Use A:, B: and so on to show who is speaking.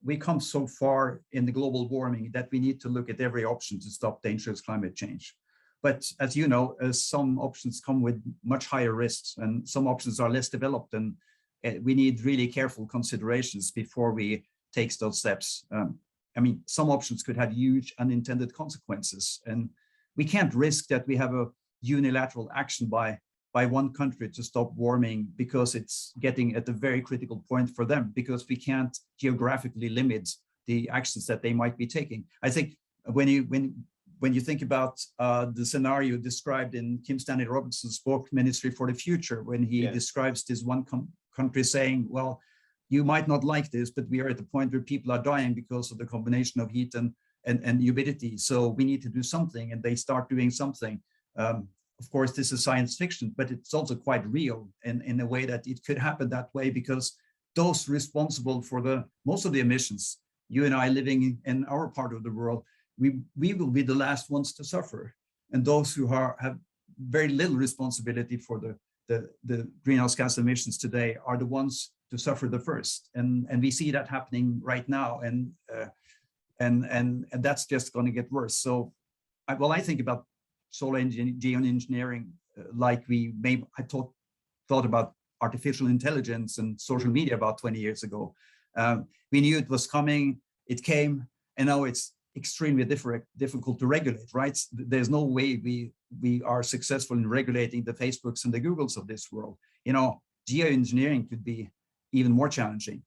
A: we come so far in the global warming that we need to look at every option to stop dangerous climate change. But as you know, some options come with much higher risks, and some options are less developed, and we need really careful considerations before we take those steps. I mean, some options could have huge unintended consequences, and we can't risk that we have a unilateral action by one country to stop warming because it's getting at a very critical point for them, because we can't geographically limit the actions that they might be taking. I think when you think about the scenario described in Kim Stanley Robinson's book, Ministry for the Future, when he describes this one country saying, well, you might not like this, but we are at the point where people are dying because of the combination of heat and humidity. So we need to do something, and they start doing something. Of course, this is science fiction, but it's also quite real in a way that it could happen that way, because those responsible for most of the emissions, you and I living in our part of the world, we will be the last ones to suffer. And those who have very little responsibility for the greenhouse gas emissions today are the ones to suffer the first. And we see that happening right now. And that's just going to get worse. So, I think about solar geoengineering like I thought about artificial intelligence and social media about 20 years ago. We knew it was coming, it came, and now it's extremely difficult to regulate, right? There's no way we are successful in regulating the Facebooks and the Googles of this world. You know, geoengineering could be even more challenging.